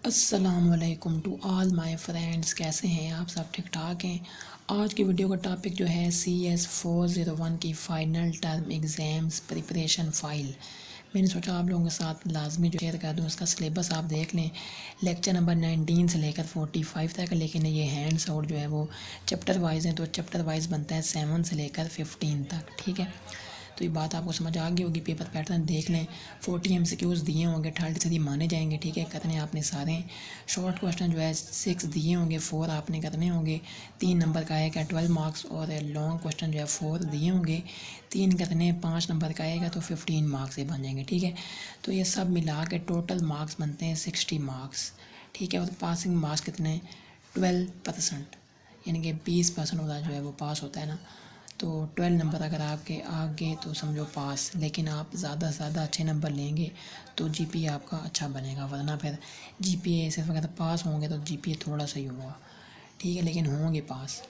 अस्सलामुअलैकुम to all my friends. कैसे हैं आप सब? ठीक ठाक हैं। आज की वीडियो का टॉपिक जो है CS401 की final term exams preparation file. मैंने सोचा आप लोगों के साथ लाजमी जो शेयर कर दूँ। इसका सिलेबस आप देख लें, लेक्चर नंबर 19 से लेकर 45 तक, लेकिन ये हैंड्स आउट जो है वो चैप्टर वाइज हैं, तो चैप्टर वाइज बनता है 7 से लेकर 15 तक। ठीक है, तो ये बात आपको समझ आ गई होगी। पेपर पैटर्न देख लें, 40 MCQs दिए होंगे, 33 माने जाएंगे। ठीक है, करने आपने सारे। शॉर्ट क्वेश्चन जो है 6 दिए होंगे, 4 आपने करने होंगे। 3 नंबर का आएगा 12 मार्क्स, और लॉन्ग क्वेश्चन जो है 4 दिए होंगे, 3 करने, 5 नंबर का आएगा तो 15 मार्क्स से बन जाएंगे। ठीक है, तो ये सब मिला के टोटल मार्क्स बनते हैं 60 मार्क्स। ठीक है, और पासिंग मार्क्स कितने? 12%, यानी कि 20% वाला जो है वो पास होता है ना। तो 12 नंबर अगर आपके आ गए तो समझो पास, लेकिन आप ज़्यादा से ज़्यादा अच्छे नंबर लेंगे तो जीपीए आपका अच्छा बनेगा, वरना फिर जीपीए सिर्फ अगर पास होंगे तो जीपीए थोड़ा सही होगा। ठीक है, लेकिन होंगे पास।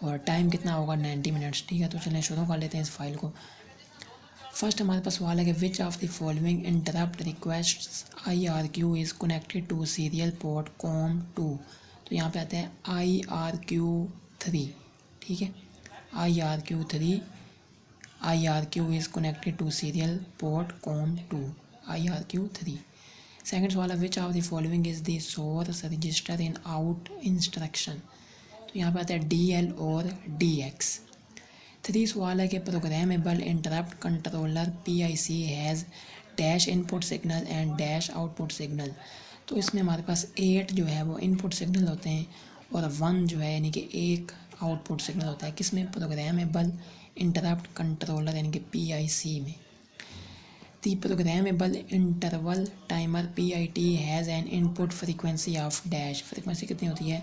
और टाइम कितना होगा? 90 मिनट्स। ठीक है, तो चलें शुरू कर लेते हैं इस फाइल को। फर्स्ट हमारे पास सवाल है कि which of the following interrupt request IRQ is connected to serial port COM2। तो यहाँ पे आता है IRQ3। ठीक है, IRQ is connected to serial port COM2, IRQ3। Second सवाल है which of the following is the source register in out instruction. तो यहाँ पे आता है DL और DX। थ्री सवाल है कि programmable interrupt controller PIC has dash input signal and dash output signal. तो इसमें हमारे पास 8 जो है वो इनपुट सिग्नल होते हैं और 1 जो है यानी कि एक आउटपुट सिग्नल होता है। किसमें? प्रोग्रामेबल इंटरप्ट कंट्रोलर यानी कि PIC में। The programmable interval timer PIT has an input frequency of dash. Frequency कितनी होती है?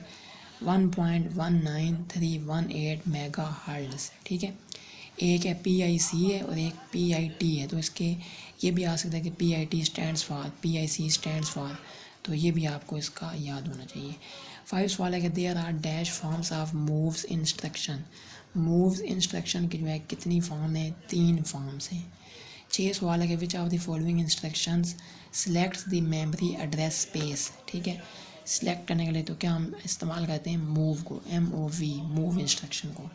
1.19318 मेगा हर्ट्ज़। ठीक है, एक है PIC है और एक PIT है। तो इसके ये भी आ सकता है कि PIT stands for, PIC stands for, तो ये भी आपको इसका याद होना चाहिए। 5 सवाल है कि there are dash forms of moves instruction. Moves instruction की जो है कितनी फॉर्म है? 3 फॉर्म्स हैं। 6 सवाल है कि which of the following instructions selects the memory address space. ठीक है, सिलेक्ट करने के लिए तो क्या हम इस्तेमाल करते हैं? मूव को, MOV, मूव इंस्ट्रक्शन को।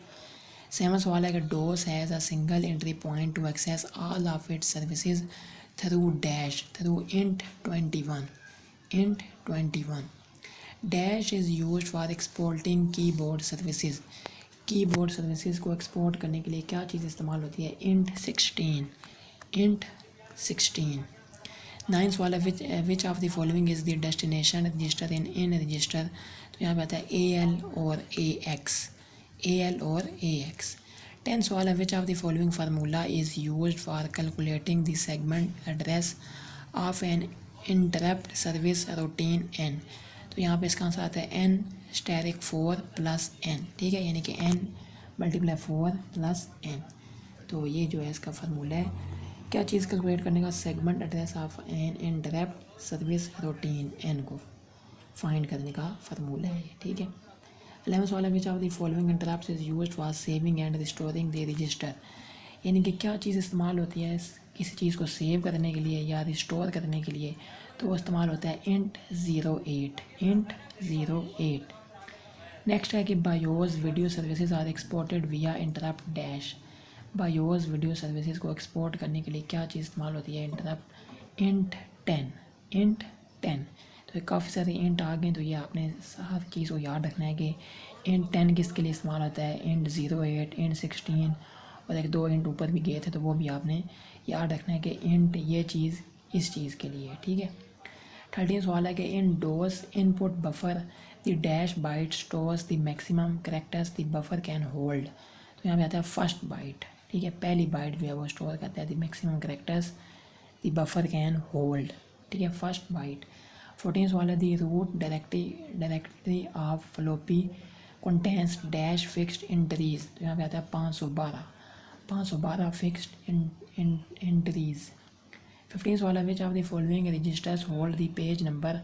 7 सवाल है कि DOS has a single entry point to access all of its services through dash, through int 21। Dash is used for exporting keyboard services. Keyboard services को एक्सपोर्ट करने के लिए क्या चीज़ इस्तेमाल होती है? इंट 16। 9 सवाल है which of the following is the destination register in register. तो यहाँ पे आता है AL और AX। 10 सवाल है which of the following formula is used for calculating the segment address of an interrupt service routine N। तो यहाँ पे इसका आंसर आता है N * 4 + N। ठीक है, यानी कि N × 4 + N। तो ये जो है इसका फार्मूला है। क्या चीज़ कैलकुलेट करने का? Segment address of an interrupt service routine N को फाइंड करने का फार्मूला है। ठीक है, 11 सवाल है which of the following interrupt is used for saving and restoring the register. यानी कि क्या चीज़ इस्तेमाल होती है किसी चीज़ को सेव करने के लिए या रिस्टोर करने के लिए? तो वो इस्तेमाल होता है इंट 08। नेक्स्ट है कि BIOS video services are exported via interrupt dash. BIOS video services को एक्सपोर्ट करने के लिए क्या चीज़ इस्तेमाल होती है? Interrupt int 10। तो काफ़ी सारे इंट आ गए, तो ये आपने हर चीज़ को याद रखना है कि इंट 10 किसके लिए इस्तेमाल होता है? इंट 08, इंट 16, और एक 2 इंट ऊपर भी गए थे तो वो भी आपने याद रखना है कि इंट ये चीज़ इस चीज़ के लिए। ठीक है, 13 सवाल है कि in DOS input buffer the dash byte stores the maximum characters the buffer can hold. तो यहाँ पे आता है फर्स्ट बाइट। ठीक है, पहली बाइट जो है वो स्टोर करता है the maximum characters the buffer can hold. ठीक है, फर्स्ट बाइट। 14 सवाल है the root directory of floppy contains dash fixed entries. तो यहाँ पे आता है 512 फिक्स्ड एंट्रीज। 15 सवाल है which of the following registers hold the page number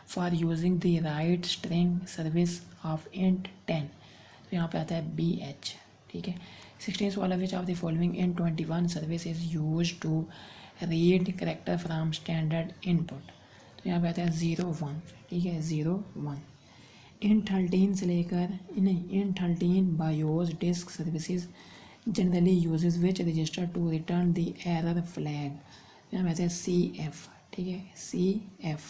for using the write string service of int 10। तो यहाँ पे आता है BH। ठीक है, 16 सवाल है which of the following int 21 service is use to read character from standard input. तो तो यहाँ पे आता है 01, ठीक है 01। इन 13 से लेकर नहीं, in 13 BIOS disk services generally uses which register to return the error flag, यहाँ पे आता है CF, ठीक है CF।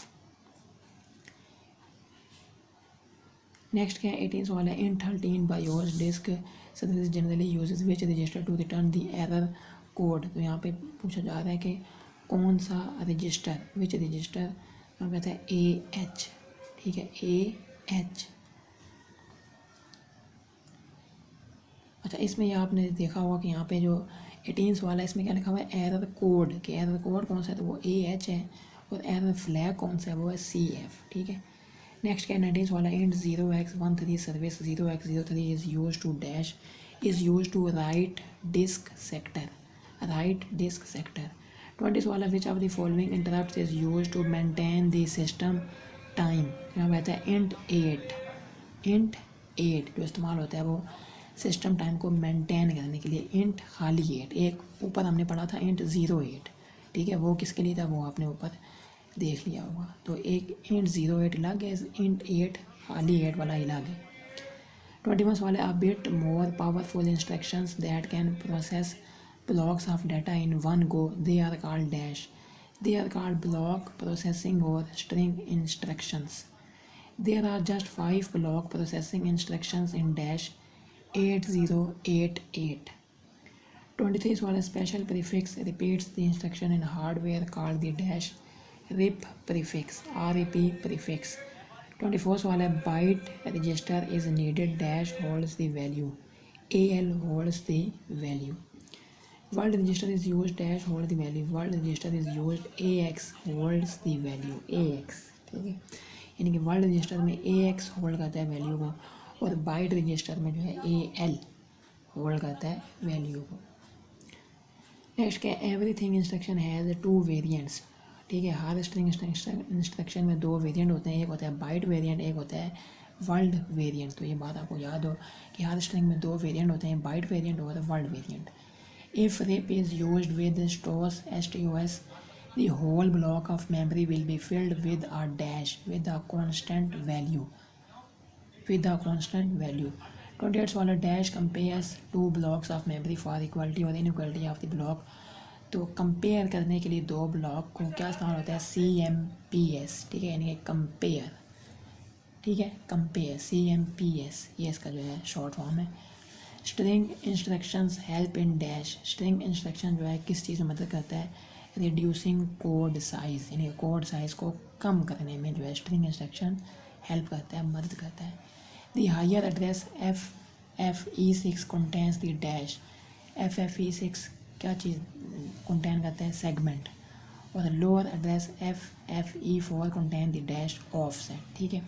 नेक्स्ट क्या है 18 सवाल है, in 13 BIOS disk service generally uses which register to return the error code, तो यहाँ पे पूछा जा रहा है कि कौन सा रजिस्टर, विच रजिस्टर, यहाँ पे आता है AH, ठीक है AH। अच्छा इसमें ये आपने देखा होगा कि यहाँ पे जो 18 वाला है इसमें क्या लिखा हुआ है एरर कोड, कि एरर कोड कौन सा है तो वो AH है, और एरर फ्लैग कौन सा है वो है CF, ठीक है। नेक्स्ट क्या है 19 वाला, int 0x13 service 0x03 is use to dash is use to write disk sector, write disk sector. 20 वाला which of the following interrupt is use to maintain the system time, यहाँ कहता है int 8 जो इस्तेमाल होता है वो सिस्टम टाइम को मेंटेन करने के लिए, इंट खाली 8, एक ऊपर हमने पढ़ा था इंट 08, ठीक है वो किसके लिए था वो आपने ऊपर देख लिया होगा, तो एक इंट 08 अलग है, इंट 8 खाली 8 वाला अलग है। 21 वाले a bit more powerful instructions that can process blocks of data in one go, they are called dash, they are called block processing or string instructions। There are just 5 block processing instructions in dash 8088। 23 वाला special prefix repeats the instruction in hardware called the dash RIP prefix, RIP prefix। 24 वाला byte register is needed dash holds the value, AL holds the value। world register is used dash hold the value, world register is used AX holds the value, AX, ठीक है। यानी कि world register में AX hold करता है value को, और bite register में जो है AL होल्ड करता है वैल्यू को। नेक्स्ट क्या है एवरीथिंग इंस्ट्रक्शन हैज़ 2 वेरिएंट्स, ठीक है। हर स्ट्रिंग इंस्ट्रक्शन में 2 वेरिएंट होते हैं, एक होता है बाइट वेरिएंट, एक होता है वर्ल्ड वेरिएंट। तो ये बात आपको याद हो कि हर स्ट्रिंग में 2 वेरिएंट होते हैं, बाइट वेरिएंट और word variant. If REP is used with STOS STOS the whole block of memory will be filled with a dash with a constant value, with a constant value। 28 वाला dash compares 2 blocks of memory for equality और inequality of the block, तो compare करने के लिए 2 block को क्या इस्तेमाल होता है CMPS, ठीक है, यानी कि कंपेयर, ठीक है कंपेयर CMPS, ये इसका जो है शॉर्ट फॉर्म है। String instructions help in dash, string instruction जो है किस चीज़ में मदद करता है रिड्यूसिंग कोड साइज़, यानी कोड साइज़ को कम करने में जो है स्ट्रिंग इंस्ट्रक्शन हेल्प करता है, मदद करता है। The higher address FFE6 contains the dash, FFE6 क्या चीज़ कंटेन करता है सेगमेंट, और lower address FFE4 contain the dash offset, ठीक है।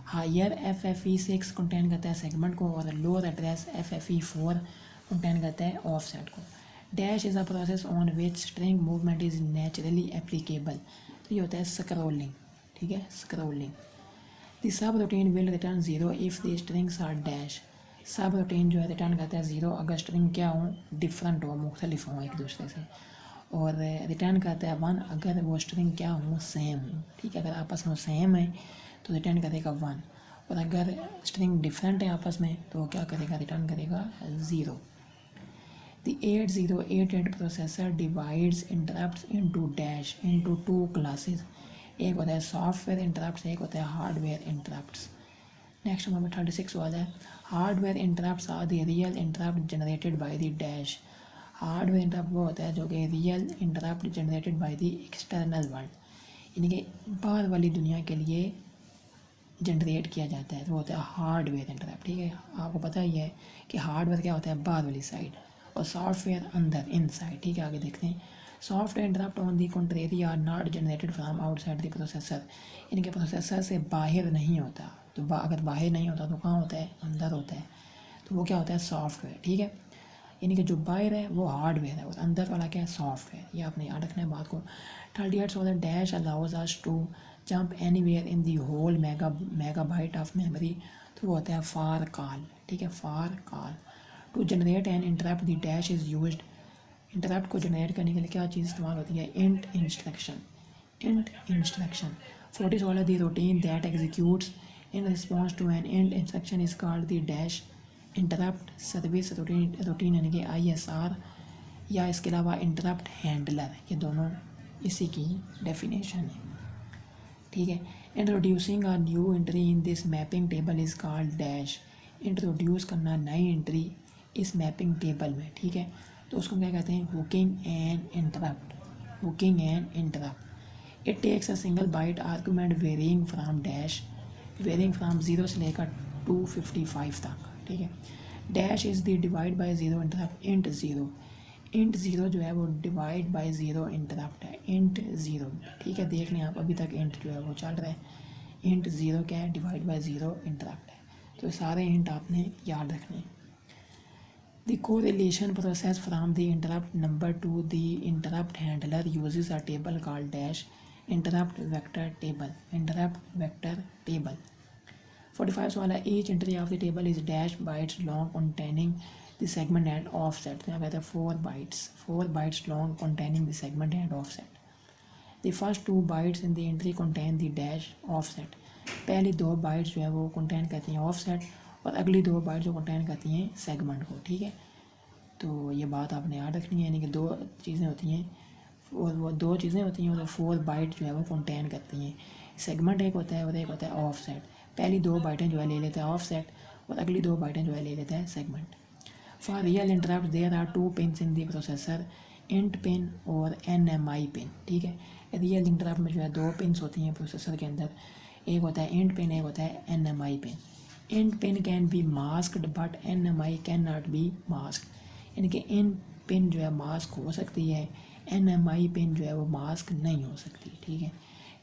हायर FFE6 कंटेन करता है सेगमेंट को, और लोअर एड्रेस FFE4 कंटेन करता है ऑफसेट को। Dash is a process on which string movement is naturally applicable, तो ये होता है स्क्रॉलिंग, ठीक है scrolling. The subroutine will return 0 if the strings are dash, subroutine जो है रिटर्न करता है 0 अगर स्ट्रिंग क्या हो डिफरेंट हो, मुख्तलिफ हो एक दूसरे से, और रिटर्न करता है 1 अगर वो स्ट्रिंग क्या हो सेम हो, ठीक है। अगर आपस में सेम है तो रिटर्न करेगा 1, और अगर स्ट्रिंग डिफरेंट है आपस में तो क्या करेगा रिटर्न करेगा 0। The 8088 processor divides interrupts into dash into 2 classes, एक होता है सॉफ्टवेयर इंटरप्ट्स, एक होता है हार्डवेयर इंटरप्ट्स। नेक्स्ट नंबर 36 वाला है hardware interrupts are the real interrupt generated by the dash, hardware interrupt वो होता है जो कि real interrupt generated by the external world, यानी कि बाहर वाली दुनिया के लिए जनरेट किया जाता है, वो होता है हार्डवेयर इंटरप्ट, ठीक है। आपको पता ही है कि हार्डवेयर क्या होता है बाहर वाली साइड, और सॉफ्टवेयर अंदर इनसाइड, ठीक है। आगे देखते हैं software interrupt on the contrary are not generated from outside the processor, यानी कि प्रोसेसर से बाहर नहीं होता, तो अगर बाहर नहीं होता तो कहाँ होता है अंदर होता है, तो वो क्या होता है सॉफ्टवेयर, ठीक है। यानी कि जो बाहर है वो हार्डवेयर है और अंदर वाला क्या है सॉफ्टवेयर, ये आपने याद रखना है बात को। 38 वाला dash allows us to jump anywhere in the whole megabyte of memory, तो वो होता है फार कॉल, ठीक है far call. To generate an interrupt the dash is used, interrupt को जनरेट करने के लिए क्या चीज़ इस्तेमाल होती है इंट इंस्ट्रक्शन, int instruction. 40 वाला the routine that executes in response to an int instruction is called the dash. interrupt service routine यानी कि ISR या इसके अलावा इंटरप्ट हैंडलर, ये दोनों इसी की डेफिनेशन है, ठीक है। Introducing a new entry in this mapping table is called dash. Introduce करना नई एंट्री इस मैपिंग टेबल में, ठीक है, तो उसको क्या कहते हैं, hooking and interrupt. Hooking and interrupt. It takes a single byte argument varying from dash, varying from 0 से लेकर 255 तक, ठीक है। Dash is the divide by zero interrupt int zero. Int zero जो है वो डिवाइड बाय ज़ीरो इंटरप्ट है, int zero, ठीक है। देख लें आप, अभी तक इंट जो है वो चल रहा है। इंट ज़ीरो क्या है, डिवाइड बाय ज़ीरो इंटरप्ट है। तो सारे इंट आपने याद रखने हैं। The correlation process from the interrupt number to the interrupt handler uses a table called dash interrupt vector table. Interrupt vector table. 45 वाला each entry of the table is dash bytes long containing the segment and offset. तो यहाँ कहते हैं 4 bytes long containing the segment and offset. The first 2 bytes in the entry contain the dash offset. पहली 2 bytes जो है वो contain करती हैं offset और अगली 2 bytes जो contain करती हैं segment को, ठीक है। तो ये बात आपने याद रखनी है, यानी कि 2 चीज़ें होती हैं और वो 2 चीज़ें होती हैं और 4 बाइट जो है वो कंटेन करती हैं। सेगमेंट एक होता है और एक होता है ऑफ सेट। पहली 2 बाइटें जो है ले लेता है ऑफ सेट और अगली 2 बाइटें जो है ले लेता है segment. For real interrupt there are 2 pins in the processor, int pin और NMI पिन, ठीक है। रियल इंटरप्ट में जो है 2 पिन्स होती हैं प्रोसेसर के अंदर, एक होता है इंट पिन, एक होता है NMI pin. Int pin can be masked but NMI can not B masked, यानी कि इन पिन जो है मास्क हो सकती है, NMI पिन जो है वो मास्क नहीं हो सकती, ठीक है।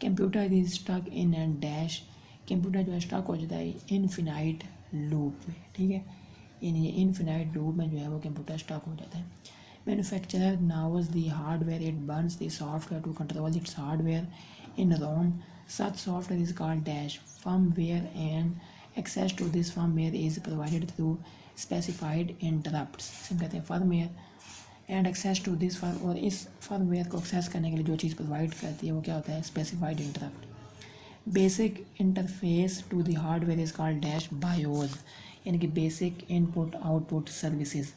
Computer is stuck in and dash. Computer जो है स्टक हो जाता है इनफिनाइट लूप में, ठीक है, यानी इनफिनाइट लूप में जो है वो कंप्यूटर स्टक हो जाता है। Manufacturer knows the hardware, it burns the software to control its hardware in ROM. Such software is called dash firmware and access to this firmware is provided through specified interrupts. इसे कहते हैं firmware and access to this firm, और इस firmware को access करने के लिए जो चीज़ प्रोवाइड करती है वो क्या होता है, specified interrupt. Basic interface to the hardware is called dash BIOS, यानी कि basic input output services.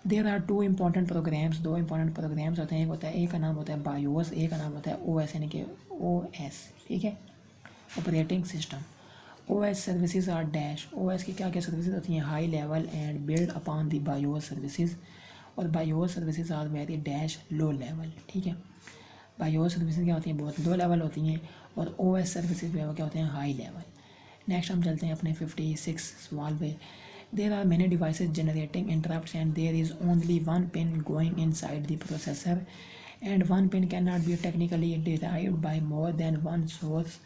There are 2 important programs, 2 important programs होते हैं, एक होता है, एक का नाम होता है बायोस, एक का नाम होता है OS, यानी कि OS, ठीक है, operating system. OS services are dash. OS की क्या क्या सर्विसेज होती हैं, high level and build upon the BIOS services, और BIOS services are very dash low level, ठीक है। बायोस सर्विसेज क्या होती हैं, बहुत लो लेवल होती हैं, और OS सर्विसेज जो है वो क्या होते हैं, हाई लेवल। नेक्स्ट हम चलते हैं अपने 56 सवाल पे। There are many devices generating interrupts and there is only 1 pin going inside the processor and 1 pin can not be technically derived by more than 1 source.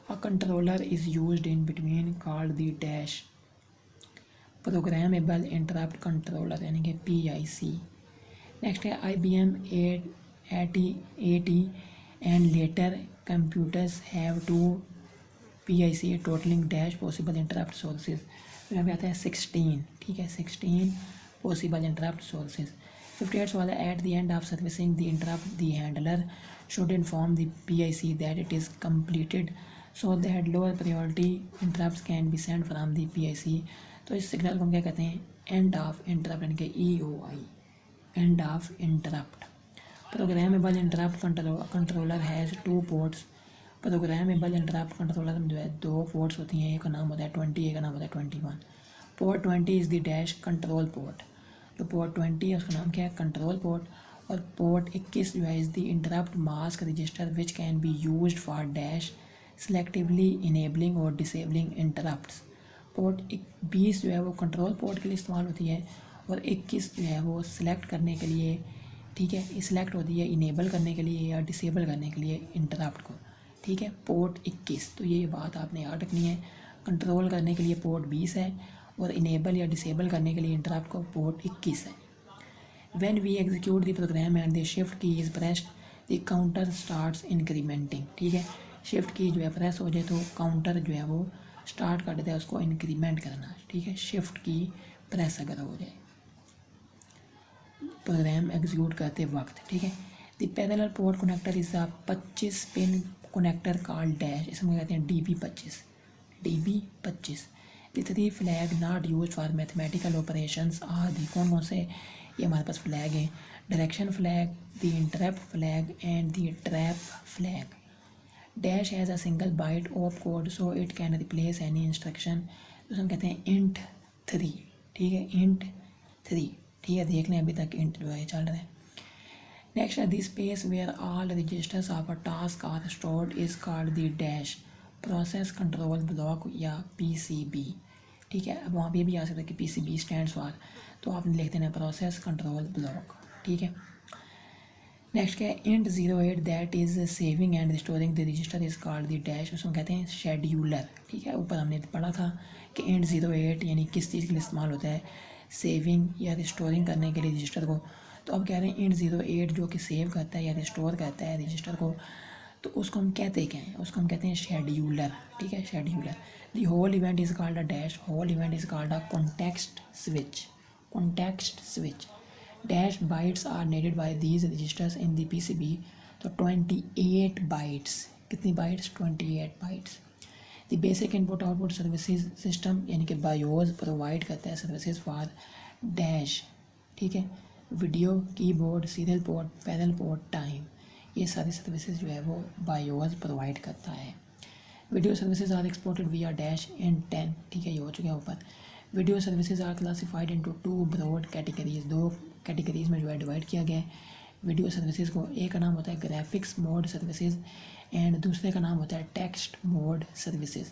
A controller is used in between called the dash programmable interrupt controller, यानी कि PIC। Next है IBM 880 and later computers have 2 PIC totaling dash possible interrupt sources। यहाँ पे आता है 16, ठीक है, 16 possible interrupt sources। 58 वाला at the end of servicing the interrupt the handler should inform the PIC that it is completed so that lower priority interrupts can be sent from the PIC। तो इस signal को हम क्या कहते हैं, end of interrupt, यानी कि EOI, end of interrupt. Programmable interrupt controller has 2 ports. Programmable interrupt controller में जो है 2 पोर्ट्स होती हैं, एक का नाम होता है 20, एक का नाम होता है 21। Port 20 is the dash control port. तो पोर्ट 20 है उसका नाम क्या है, कंट्रोल पोर्ट। और पोर्ट 21 जो है is the interrupt mask register which can be used for dash selectively enabling और डिसेबलिंग इंटरप्ट्स। पोर्ट 20 जो है वो कंट्रोल पोर्ट के लिए इस्तेमाल होती है, और 21 जो है वो सिलेक्ट करने के लिए, ठीक है, सिलेक्ट होती है इनेबल करने के लिए या डिसेबल करने के लिए इंटरप्ट को, ठीक है। पोर्ट 21, तो ये बात आपने याद रखनी है, कंट्रोल करने के लिए पोर्ट 20 है और इनेबल या डिसेबल करने के लिए इंटरप्ट को पोर्ट 21 है। When we execute the program and the shift key is pressed the counter starts incrementing, ठीक है। शिफ्ट की जो है प्रेस हो जाए तो काउंटर जो है वो स्टार्ट कर देता है उसको इंक्रीमेंट करना, ठीक है, शिफ्ट की प्रेस अगर हो जाए प्रोग्राम एग्जीक्यूट करते वक्त, ठीक है। The parallel port connector is a 25 pin connector called dash, इसमें कहते हैं DB25। The three flag not use for mathematical operations are the, कौन कौन से ये हमारे पास फ्लैग हैं? Direction flag, the interrupt flag and the trap flag. Dash has a single byte of code so it can replace any instruction, तो हम कहते हैं इंट 3, ठीक है, इंट 3, ठीक है, देख लें अभी तक इंट जो है चल रहा है। नेक्स्ट है the space where all registers of a task are stored is called the dash process control block या PCB, ठीक है। अब वहाँ पे भी आ सकता है कि PCB स्टैंड्स फॉर, तो आपने लिख देना प्रोसेस कंट्रोल ब्लॉक, ठीक है। नेक्स्ट क्या है? Int 08 that is saving and restoring the register is called the dash, उसमें कहते हैं शेड्यूलर, ठीक है। ऊपर हमने पढ़ा था कि इंट 08 यानी किस चीज़ के लिए इस्तेमाल होता है? सेविंग या रिस्टोरिंग करने के लिए रजिस्टर को। तो अब कह रहे हैं इंट 08 जो कि सेव करता है या रिस्टोर करता है रजिस्टर को, तो उसको हम कहते क्या हैं? उसको हम कहते हैं शेड्यूलर, ठीक है, scheduler. The whole event is called a dash, whole event is called a context switch, context switch. Dash bytes are needed by these registers in the PCB, तो 28 बाइट्स, कितनी bytes? 28 bytes. The basic input output services system यानी कि BIOS provide करता है services for dash, ठीक है, video, keyboard, serial port, parallel port, time, ये सारी सर्विसेज जो है वो बायोस प्रोवाइड करता है। Video services are exported via dash in 10, ठीक है, ये हो चुका है ऊपर। Video services are classified into 2 broad categories, 2 categories में जो है डिवाइड किया गया है वीडियो सर्विसेज को। एक का नाम होता है ग्राफिक्स मोड सर्विसेज एंड दूसरे का नाम होता है text mode services.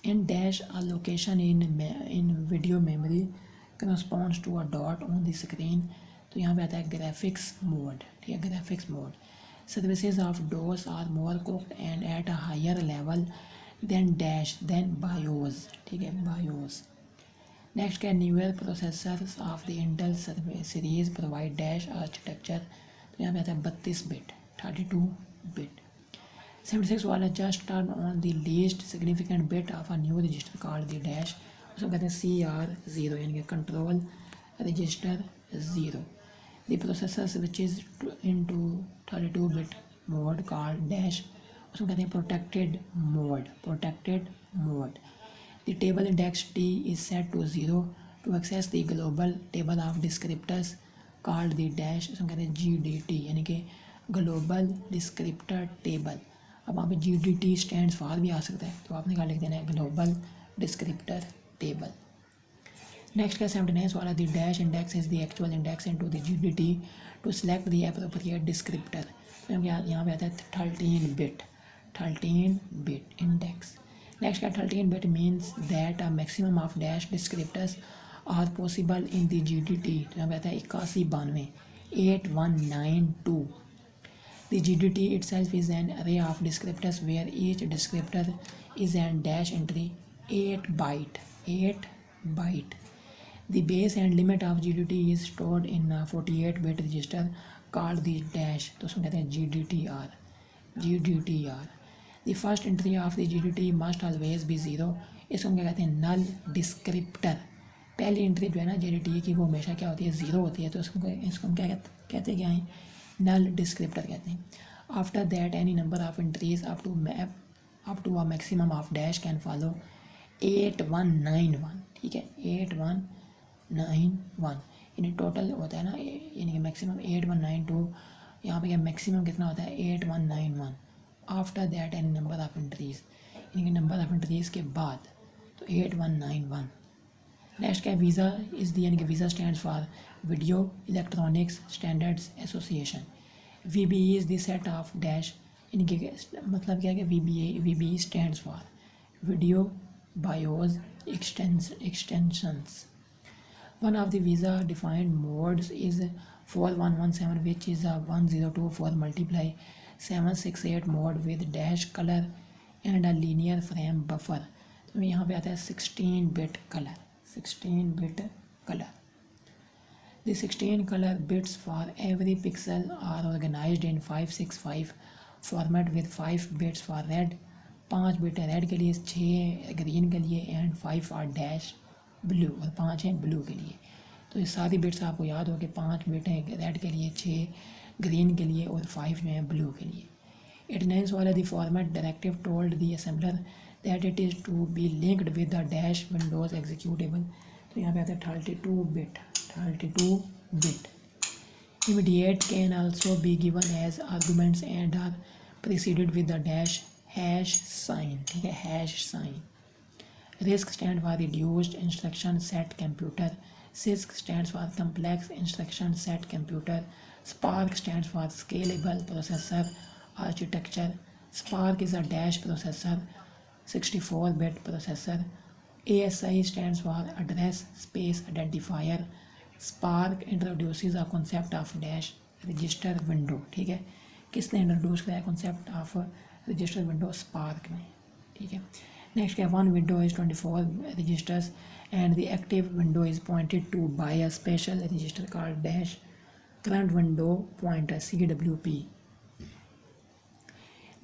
In dash a location in video memory corresponds to a dot on the screen, तो यहाँ पे आता है ग्राफिक्स मोड, ठीक है, graphics mode. Services of DOS are more cooked and at a higher level than dash than BIOS, ठीक है, BIOS. Next क्या? Newer processors of the Intel series provide dash architecture, तो यहाँ पे आता है 32 बिट, 32 बिट। 76 वाला just turn on the least significant bit of a new register called the dash, उसको कहते हैं CR0 यानी कि control register 0। The processor switches into 32 bit mode called dash, उसको कहते हैं protected mode, protected mode. The table index T is set to 0 to access the global table of descriptors called the dash, उसमें कहते हैं GDT यानी कि global descriptor table. अब वहाँ पे GDT स्टैंड्स फॉर भी आ सकता है, तो आपने क्या लिख देना है? Global descriptor table. नेक्स्ट का 79 वाला the dash index is the actual index into the GDT to select the appropriate descriptor, तो यहाँ पे आता है 13 बिट, 13 बिट इंडेक्स। Next का 13 bit means that a maximum of dash descriptors are possible in the GDT, तो यहाँ पे आता है 8192 8192। The GDT itself is an array of descriptors where each descriptor is an dash entry 8 byte, 8 byte। The base and limit of GDT is stored in a 48 bit register called the dash, तो उसमें कहते हैं GDTR, GDTR। The first entry of the GDT must always be 0, इसको हम क्या कहते हैं? नल descriptor. पहली एंट्री जो है ना GDT की वो हमेशा क्या होती है? 0 होती है, तो इसको हम क्या कहते हैं? क्या है? नल डिस्क्रिप्टर कहते हैं। After that any number of entries up to a maximum of dash can follow 8191, ठीक है, 8191 यानी टोटल होता है ना, यानी कि मैक्सिमम 8192, यहाँ पे क्या मैक्सिमम कितना होता है? 8191। After that any number of entries यानी कि नंबर ऑफ एंट्रीज के बाद, तो 8191। नेक्स्ट क्या? वीज़ा इज़ दी, यानी कि visa stands for video electronics standards association. VBE is the set of dash, यानी कि मतलब क्या है कि VBE stands for video BIOS extensions. One of the visa defined modes is 4117, which is a 1024 multiply 768 mode with dash color and a linear frame buffer, तो यहाँ पे आता है 16 bit color, 16 bit color। The 16 color bits for every pixel are organized in 565 format with 5 bits for red, 5 bit है red के लिए, 6 green के लिए एंड 5 आर डैश ब्लू, और 5 हैं ब्लू के लिए। तो ये सारी बिट्स आपको याद हो कि 5 बिट हैं रेड के लिए, 6 ग्रीन के लिए और 5 जो है ब्लू के लिए। 89 वाला the format directive told the assembler that it is to be linked with the dash Windows executable. तो यहाँ पे आता है 32 bit. Immediate can also be given as arguments and are preceded with the dash hash sign, ठीक है, hash sign। RISC stands for reduced instruction set computer, CISC stands for complex instruction set computer, SPARC stands for scalable processor architecture, SPARC is a dash processor, 64-bit processor, ASI stands for address space identifier, SPARC introduces a concept of dash register window, ठीक है, किसने introduce किया concept of register window? SPARC ने, ठीक है। Next है one window is 24 registers and the active window is pointed to by a special register called dash current window pointer CWP।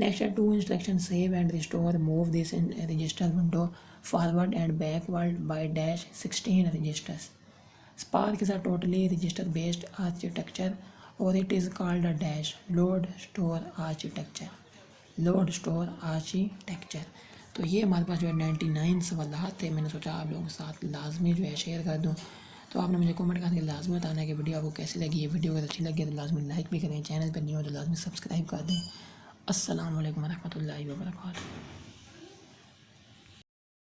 Next है two instruction save and restore move this register window forward and backward by dash 16 registers. Spark is a totally register-based architecture, or it is called a dash load store architecture। तो ये हमारे पास जो है 99 सवालात थे, मैंने सोचा आप लोगों के साथ लाजमी जो है शेयर कर दूँ। तो आपने मुझे कमेंट करके लाजमी बताना है कि वीडियो आपको कैसी लगी। ये वीडियो अगर अच्छी लगी तो लाजमी लाइक भी करें, चैनल पर नहीं हो तो लाजमी सब्सक्राइब कर दें। अस्सलाम वालेकुम रहमतुल्लाहि व बरकातुहू।